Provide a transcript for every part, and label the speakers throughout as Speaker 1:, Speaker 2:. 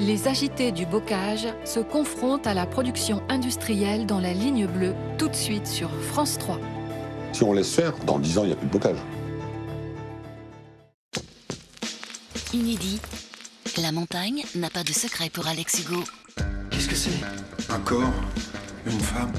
Speaker 1: Les agités du bocage se confrontent à la production industrielle dans la ligne bleue, tout de suite sur France 3.
Speaker 2: Si on laisse faire, dans 10 ans, il n'y a plus de bocage.
Speaker 3: Inédit. La montagne n'a pas de secret pour Alex Hugo.
Speaker 4: Qu'est-ce que c'est? Un corps? Une femme?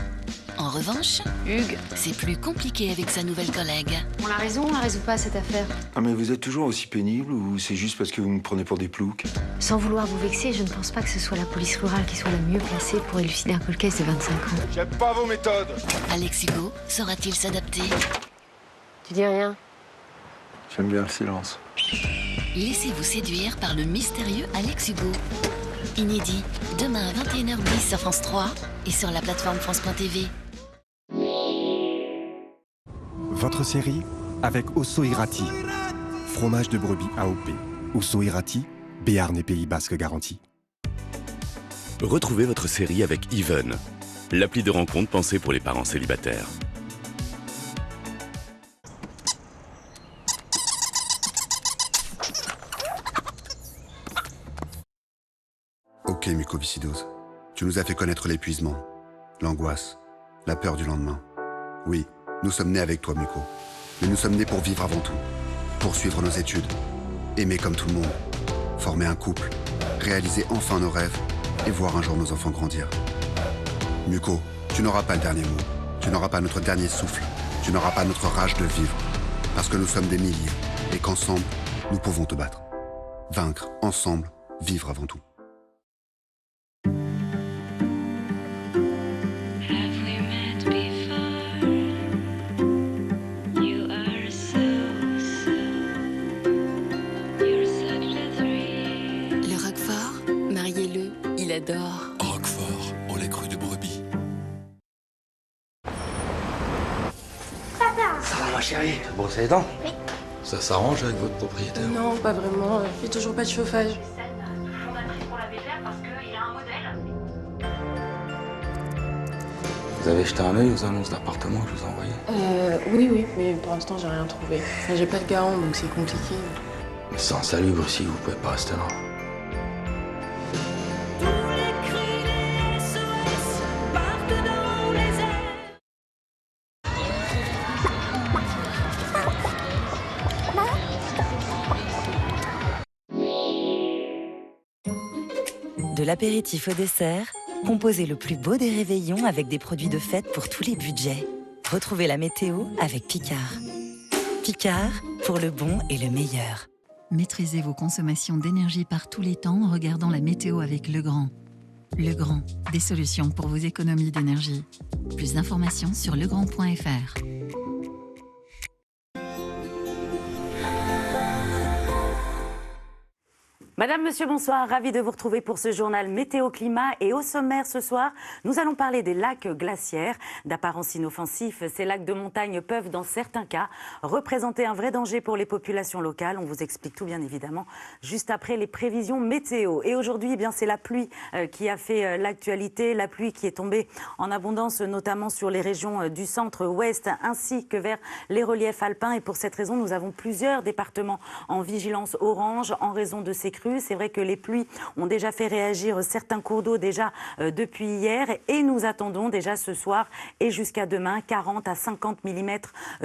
Speaker 3: En revanche,
Speaker 5: Hugues,
Speaker 3: c'est plus compliqué avec sa nouvelle collègue.
Speaker 5: on la résout ou on la résout pas cette affaire?
Speaker 4: Ah mais vous êtes toujours aussi pénible ou c'est juste parce que vous me prenez pour des ploucs?
Speaker 5: Sans vouloir vous vexer, je ne pense pas que ce soit la police rurale qui soit la mieux placée pour élucider un cold case de 25 ans.
Speaker 4: J'aime pas vos méthodes!
Speaker 3: Alex Hugo saura-t-il s'adapter?
Speaker 5: Tu dis rien?
Speaker 4: J'aime bien le silence.
Speaker 3: Laissez-vous séduire par le mystérieux Alex Hugo. Inédit, demain à 21h10 sur France 3 et sur la plateforme France.tv.
Speaker 6: Votre série avec Osso Irati, fromage de brebis AOP. Osso Irati, Béarn et Pays Basque garantie.
Speaker 7: Retrouvez votre série avec Even, l'appli de rencontre pensée pour les parents célibataires.
Speaker 8: Ok, mucoviscidose. Tu nous as fait connaître l'épuisement, l'angoisse, la peur du lendemain. Oui, nous sommes nés avec toi, Muco. Mais nous sommes nés pour vivre avant tout. Poursuivre nos études. Aimer comme tout le monde. Former un couple. Réaliser enfin nos rêves. Et voir un jour nos enfants grandir. Muco, tu n'auras pas le dernier mot. Tu n'auras pas notre dernier souffle. Tu n'auras pas notre rage de vivre. Parce que nous sommes des milliers. Et qu'ensemble, nous pouvons te battre. Vaincre, ensemble, vivre avant tout.
Speaker 3: Le Roquefort, mariez-le, il adore.
Speaker 9: Roquefort, au lait cru de brebis.
Speaker 10: Ça va ma chérie, bon c'est les dents.
Speaker 9: Ça s'arrange avec votre propriétaire?
Speaker 11: Non, pas vraiment. Il n'y a toujours pas de chauffage.
Speaker 9: Vous avez jeté un œil aux annonces d'appartements que je vous ai envoyées?
Speaker 11: Oui, mais pour l'instant, j'ai rien trouvé. Enfin, j'ai pas de garant, donc c'est compliqué.
Speaker 9: Mais c'est insalubre ici, vous pouvez pas rester là.
Speaker 12: De l'apéritif au dessert, composez le plus beau des réveillons avec des produits de fête pour tous les budgets. Retrouvez la météo avec Picard. Picard, pour le bon et le meilleur.
Speaker 13: Maîtrisez vos consommations d'énergie par tous les temps en regardant la météo avec Legrand. Legrand, des solutions pour vos économies d'énergie. Plus d'informations sur legrand.fr.
Speaker 14: Madame, Monsieur, bonsoir. Ravi de vous retrouver pour ce journal Météo-Climat. Et au sommaire ce soir, nous allons parler des lacs glaciaires. D'apparence inoffensifs, ces lacs de montagne peuvent, dans certains cas, représenter un vrai danger pour les populations locales. On vous explique tout, bien évidemment, juste après les prévisions météo. Et aujourd'hui, eh bien, c'est la pluie qui a fait l'actualité. La pluie qui est tombée en abondance, notamment sur les régions du centre-ouest, ainsi que vers les reliefs alpins. Et pour cette raison, nous avons plusieurs départements en vigilance orange en raison de ces crues. C'est vrai que les pluies ont déjà fait réagir certains cours d'eau déjà depuis hier et nous attendons déjà ce soir et jusqu'à demain 40 à 50 mm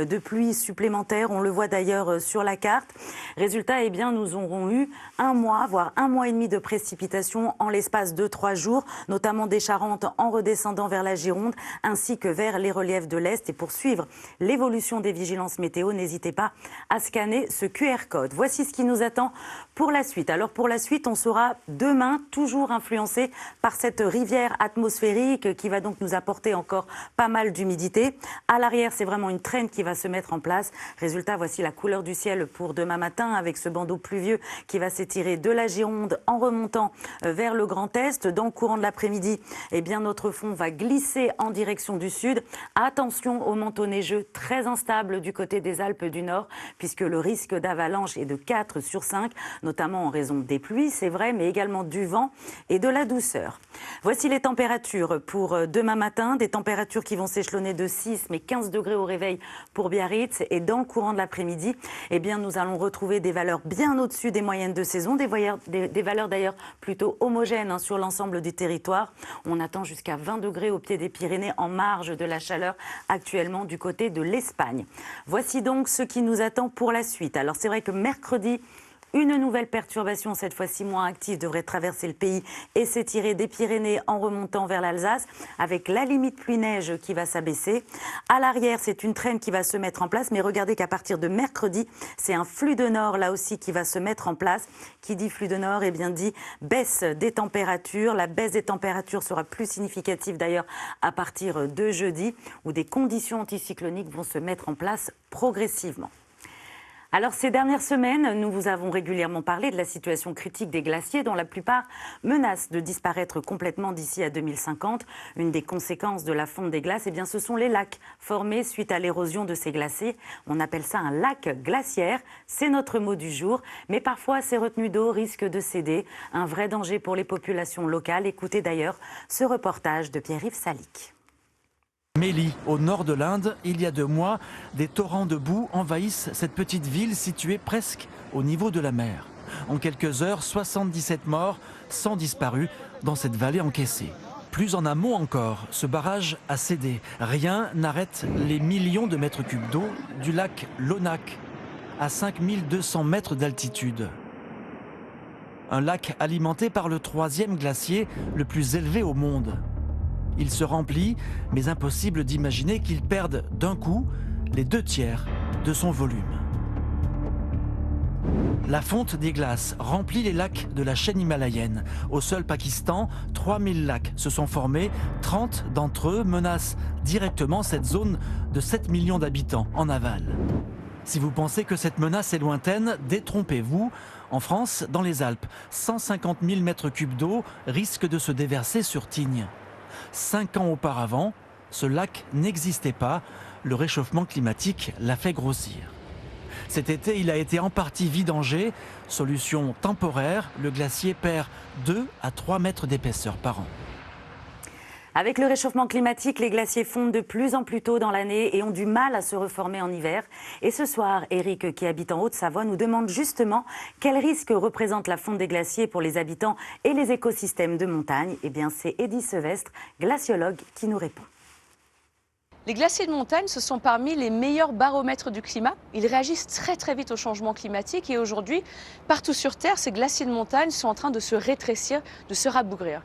Speaker 14: de pluie supplémentaires. On le voit d'ailleurs sur la carte. Résultat, eh bien, nous aurons eu un mois, voire un mois et demi de précipitations en l'espace de 3 jours, notamment des Charentes en redescendant vers la Gironde ainsi que vers les reliefs de l'Est. Et pour suivre l'évolution des vigilances météo, n'hésitez pas à scanner ce QR code. Voici ce qui nous attend pour la suite. Alors pour la suite, on sera demain toujours influencé par cette rivière atmosphérique qui va donc nous apporter encore pas mal d'humidité. À l'arrière, c'est vraiment une traîne qui va se mettre en place. Résultat, voici la couleur du ciel pour demain matin avec ce bandeau pluvieux qui va s'étirer de la Gironde en remontant vers le Grand Est. Dans le courant de l'après-midi, eh bien, notre front va glisser en direction du sud. Attention au manteau neigeux très instable du côté des Alpes du Nord puisque le risque d'avalanche est de 4 sur 5, notamment en raison des pluies, c'est vrai, mais également du vent et de la douceur. Voici les températures pour demain matin, des températures qui vont s'échelonner de 6 mais 15 degrés au réveil pour Biarritz, et dans le courant de l'après-midi, eh bien, nous allons retrouver des valeurs bien au-dessus des moyennes de saison, des valeurs d'ailleurs plutôt homogènes sur l'ensemble du territoire. On attend jusqu'à 20 degrés au pied des Pyrénées, en marge de la chaleur actuellement du côté de l'Espagne. Voici donc ce qui nous attend pour la suite. Alors c'est vrai que mercredi, une nouvelle perturbation, cette fois-ci moins active, devrait traverser le pays et s'étirer des Pyrénées en remontant vers l'Alsace, avec la limite pluie-neige qui va s'abaisser. À l'arrière, c'est une traîne qui va se mettre en place, mais regardez qu'à partir de mercredi, c'est un flux de nord, là aussi, qui va se mettre en place. Qui dit flux de nord, eh bien dit baisse des températures. La baisse des températures sera plus significative d'ailleurs à partir de jeudi, où des conditions anticycloniques vont se mettre en place progressivement. Alors ces dernières semaines, nous vous avons régulièrement parlé de la situation critique des glaciers, dont la plupart menacent de disparaître complètement d'ici à 2050. Une des conséquences de la fonte des glaces, eh bien, ce sont les lacs formés suite à l'érosion de ces glaciers. On appelle ça un lac glaciaire, c'est notre mot du jour. Mais parfois, ces retenues d'eau risquent de céder. Un vrai danger pour les populations locales. Écoutez d'ailleurs ce reportage de Pierre-Yves Salic.
Speaker 15: Méli, au nord de l'Inde, il y a 2 mois, des torrents de boue envahissent cette petite ville située presque au niveau de la mer. En quelques heures, 77 morts, 100 disparus dans cette vallée encaissée. Plus en amont encore, ce barrage a cédé. Rien n'arrête les millions de mètres cubes d'eau du lac Lonak, à 5200 mètres d'altitude. Un lac alimenté par le 3e glacier le plus élevé au monde. Il se remplit, mais impossible d'imaginer qu'il perde d'un coup les 2/3 de son volume. La fonte des glaces remplit les lacs de la chaîne himalayenne. Au seul Pakistan, 3000 lacs se sont formés. 30 d'entre eux menacent directement cette zone de 7 millions d'habitants en aval. Si vous pensez que cette menace est lointaine, détrompez-vous. En France, dans les Alpes, 150 000 mètres cubes d'eau risquent de se déverser sur Tignes. 5 ans auparavant, ce lac n'existait pas. Le réchauffement climatique l'a fait grossir. Cet été, il a été en partie vidangé. Solution temporaire, le glacier perd 2 à 3 mètres d'épaisseur par an.
Speaker 14: Avec le réchauffement climatique, les glaciers fondent de plus en plus tôt dans l'année et ont du mal à se reformer en hiver. Et ce soir, Eric, qui habite en Haute-Savoie, nous demande justement quel risque représente la fonte des glaciers pour les habitants et les écosystèmes de montagne. Eh bien, c'est Eddy Sevestre, glaciologue, qui nous répond.
Speaker 16: Les glaciers de montagne, ce sont parmi les meilleurs baromètres du climat. Ils réagissent très vite au changement climatique et aujourd'hui, partout sur Terre, ces glaciers de montagne sont en train de se rétrécir, de se rabougrir.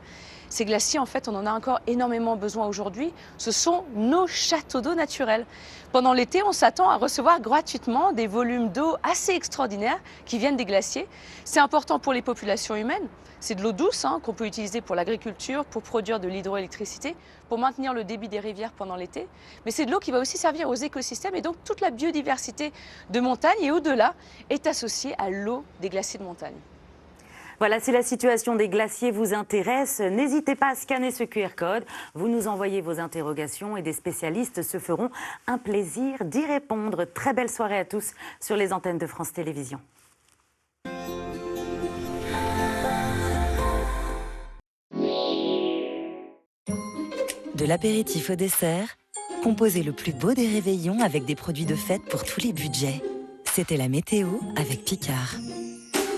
Speaker 16: Ces glaciers, en fait, on en a encore énormément besoin aujourd'hui. Ce sont nos châteaux d'eau naturels. Pendant l'été, on s'attend à recevoir gratuitement des volumes d'eau assez extraordinaires qui viennent des glaciers. C'est important pour les populations humaines. C'est de l'eau douce qu'on peut utiliser pour l'agriculture, pour produire de l'hydroélectricité, pour maintenir le débit des rivières pendant l'été. Mais c'est de l'eau qui va aussi servir aux écosystèmes et donc toute la biodiversité de montagne et au-delà est associée à l'eau des glaciers de montagne.
Speaker 14: Voilà, si la situation des glaciers vous intéresse, n'hésitez pas à scanner ce QR code. Vous nous envoyez vos interrogations et des spécialistes se feront un plaisir d'y répondre. Très belle soirée à tous sur les antennes de France Télévisions.
Speaker 12: De l'apéritif au dessert, composez le plus beau des réveillons avec des produits de fête pour tous les budgets. C'était la météo avec Picard.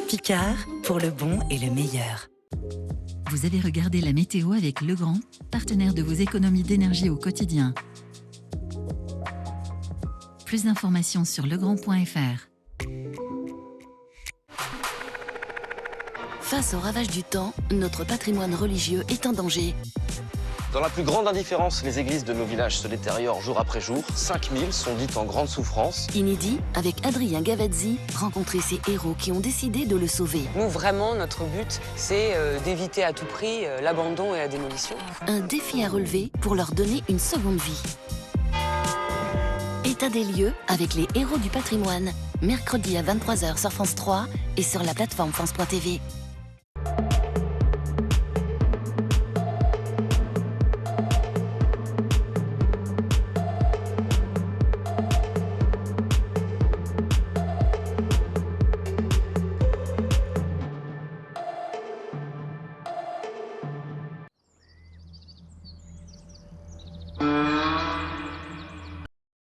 Speaker 12: Picard, pour le bon et le meilleur.
Speaker 13: Vous avez regardé la météo avec Legrand, partenaire de vos économies d'énergie au quotidien. Plus d'informations sur legrand.fr.
Speaker 3: Face au ravage du temps, notre patrimoine religieux est en danger.
Speaker 10: Dans la plus grande indifférence, les églises de nos villages se détériorent jour après jour. 5000 sont dites en grande souffrance.
Speaker 3: Inédit, avec Adrien Gavazzi, rencontrer ces héros qui ont décidé de le sauver.
Speaker 11: Nous, vraiment, notre but, c'est d'éviter à tout prix l'abandon et la démolition.
Speaker 3: Un défi à relever pour leur donner une seconde vie. État des lieux avec les héros du patrimoine. Mercredi à 23h sur France 3 et sur la plateforme France.tv.